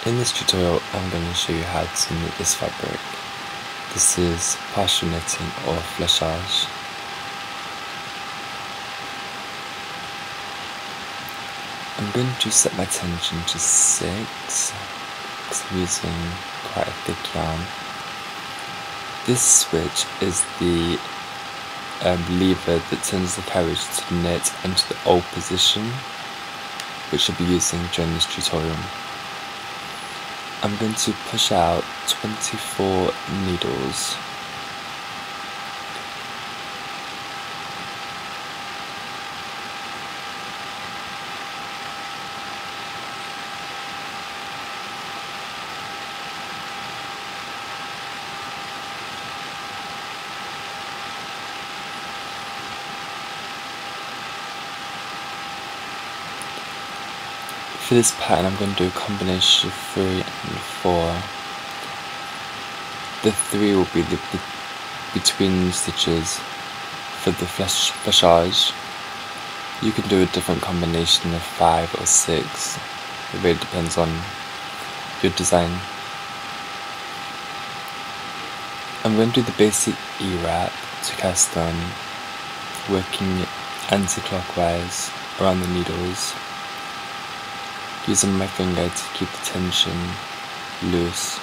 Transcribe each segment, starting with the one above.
In this tutorial, I'm going to show you how to knit this fabric. This is partial knitting or flechage. I'm going to set my tension to 6 because I'm using quite a thick yarn. This switch is the lever that turns the carriage to knit into the old position, which I'll be using during this tutorial. I'm going to push out 24 needles. For this pattern, I'm going to do a combination of 3 and 4. The 3 will be the between stitches for the flechage. You can do a different combination of 5 or 6. It really depends on your design. I'm going to do the basic E-wrap to cast on, working anti-clockwise around the needles, using my finger to keep the tension loose.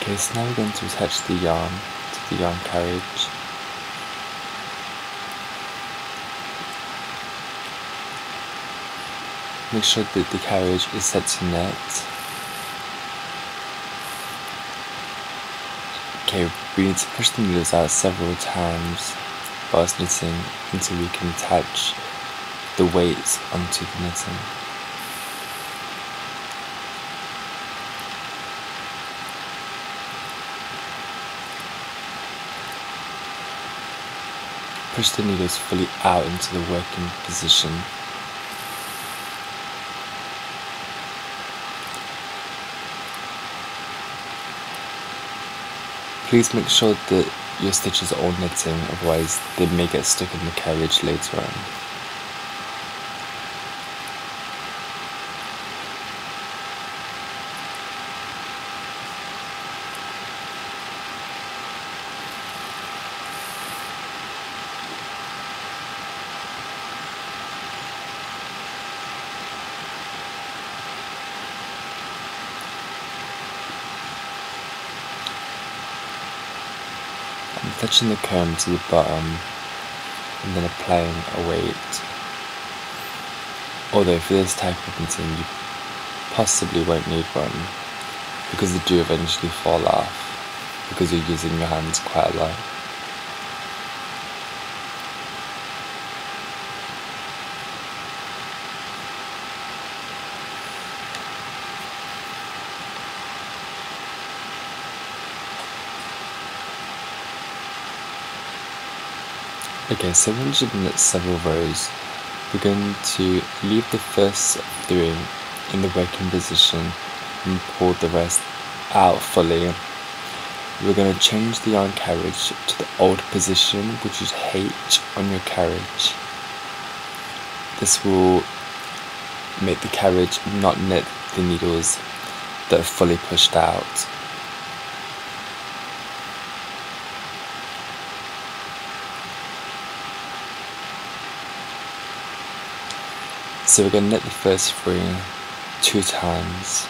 Okay, so now we're going to attach the yarn to the yarn carriage. Make sure that the carriage is set to knit. Okay, we need to push the needles out several times whilst knitting until we can attach the weights onto the knitting. Push the needles fully out into the working position. Please make sure that your stitches are all knitting, otherwise they may get stuck in the carriage later on. I'm touching the comb to the bottom and then applying a weight. Although for this type of knitting you possibly won't need one, because they do eventually fall off because you're using your hands quite a lot. Okay, so once you've knit several rows, we're going to leave the first 3 in the working position and pull the rest out fully. We're going to change the yarn carriage to the old position, which is H on your carriage. This will make the carriage not knit the needles that are fully pushed out. So we're going to knit the first 3 2 times.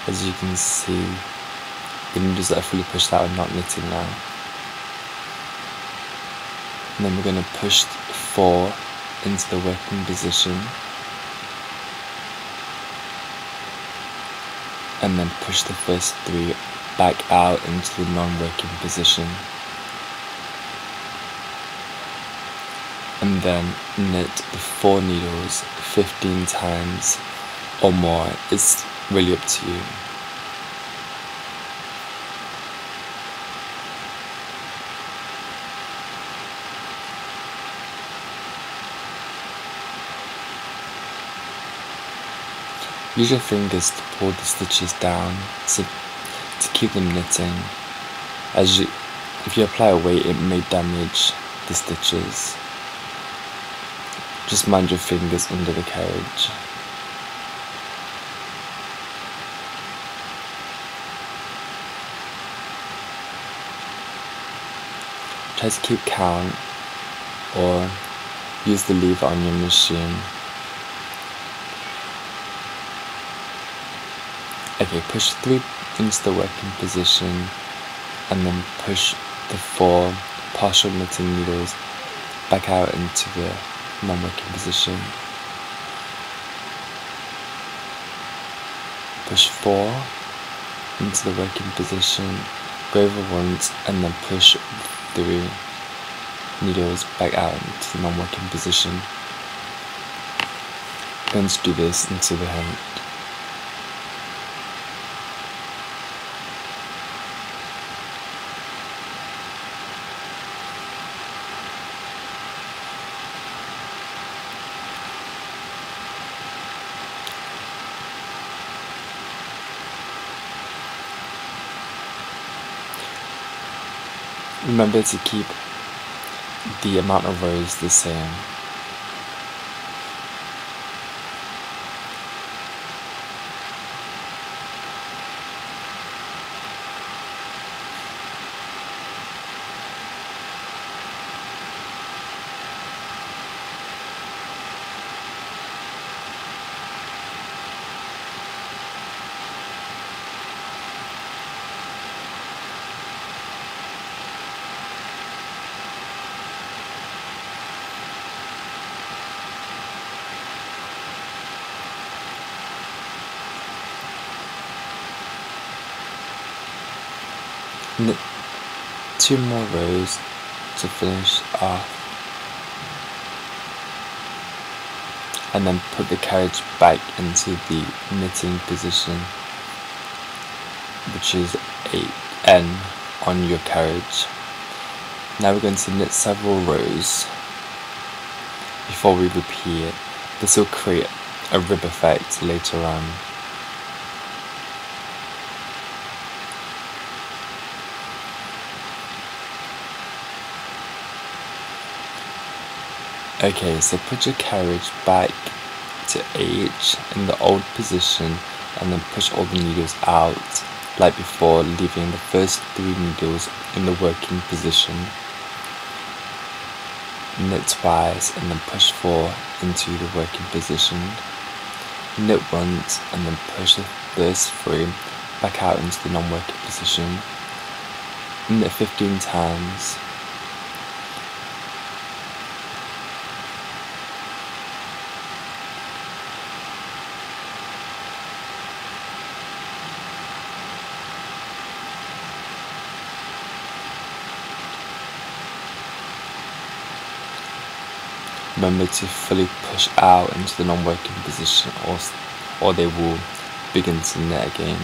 As you can see, the needles that are fully pushed out are not knitting now. And then we're going to push 4 into the working position. And then push the first 3 back out into the non-working position. And then knit the 4 needles 15 times or more. It's really up to you. Use your fingers to pull the stitches down to keep them knitting. If you apply a weight, it may damage the stitches. Just mind your fingers under the carriage. Try to keep count or use the lever on your machine. Okay, push 3 into the working position and then push the 4 partial knitting needles back out into the non-working position. Push 4 into the working position, go over once and then push 3 needles back out into the non-working position. I'm going to do this until the end. Remember to keep the amount of rows the same. Knit 2 more rows to finish off, and then put the carriage back into the knitting position, which is a N on your carriage. Now we're going to knit several rows before we repeat. This will create a rib effect later on. Okay, so put your carriage back to H in the old position and then push all the needles out like before, leaving the first 3 needles in the working position. Knit twice and then push 4 into the working position. Knit once and then push the first 3 back out into the non-working position. Knit 15 times. Remember to fully push out into the non-working position or they will begin to knit again.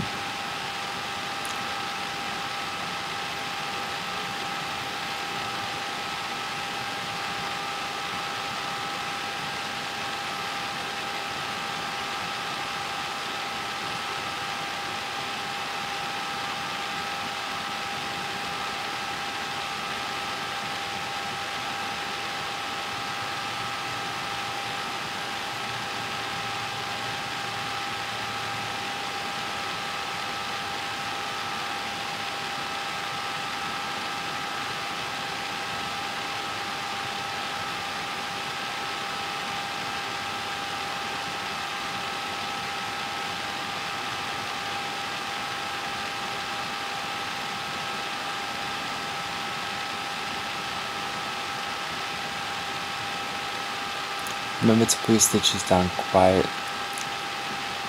Remember to put your stitches down quite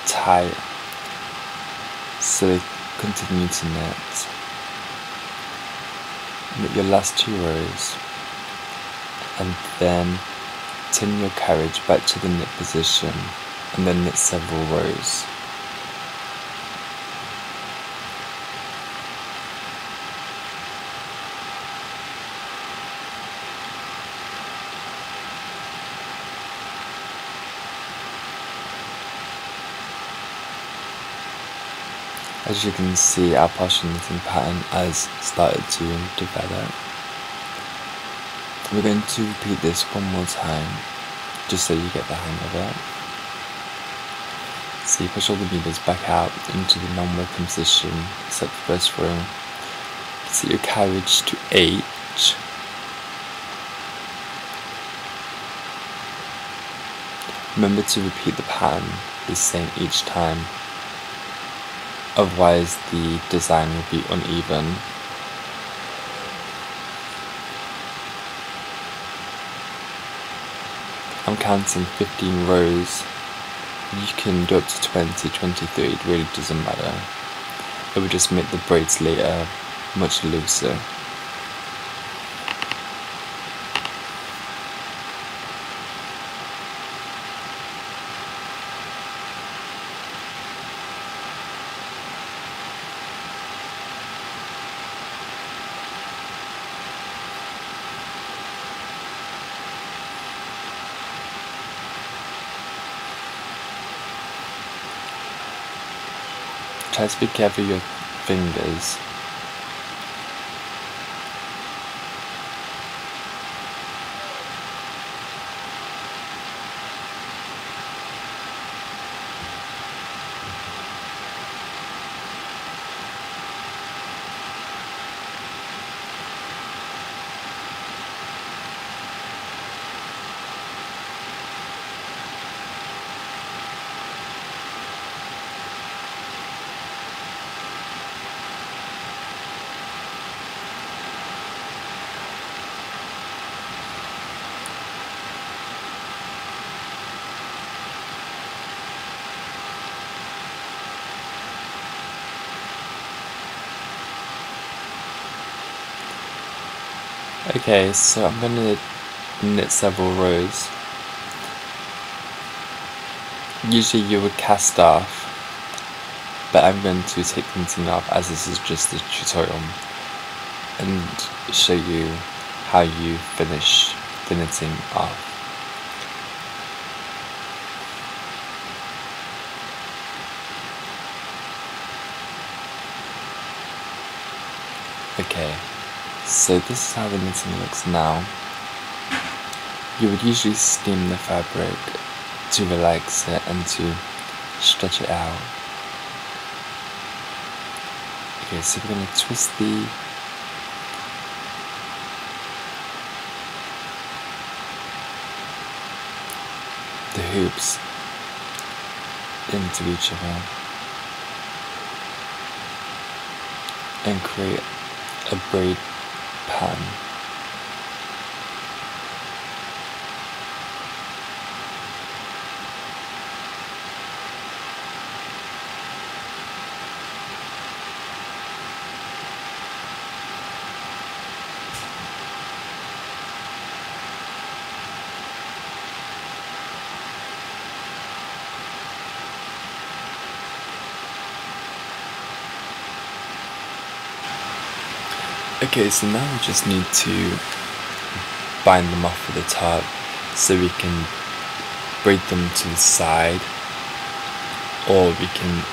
tight so they continue to knit. Knit your last 2 rows and then turn your carriage back to the knit position and then knit several rows. As you can see, our partial knitting pattern has started to develop. We're going to repeat this one more time, just so you get the hang of it. So you push all the needles back out into the non-working position, except the first row. Set your carriage to H. Remember to repeat the pattern the same each time, otherwise the design will be uneven. I'm counting 15 rows. You can do up to 20, 23, it really doesn't matter. It will just make the braids later much looser. Try to be careful with your fingers. Okay, so I'm going to knit several rows. Usually you would cast off, but I'm going to take the knitting off as this is just a tutorial and show you how you finish the knitting off. Okay, so this is how the knitting looks now. You would usually steam the fabric to relax it and to stretch it out. Okay, so we're going to twist the hoops into each other and create a braid pattern. Okay, so now we just need to bind them off at the top so we can braid them to the side, or we can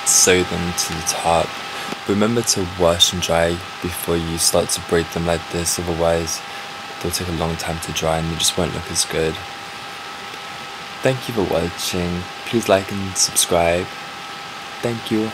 sew them to the top. Remember to wash and dry before you start to braid them like this, otherwise they'll take a long time to dry and they just won't look as good. Thank you for watching. Please like and subscribe. Thank you.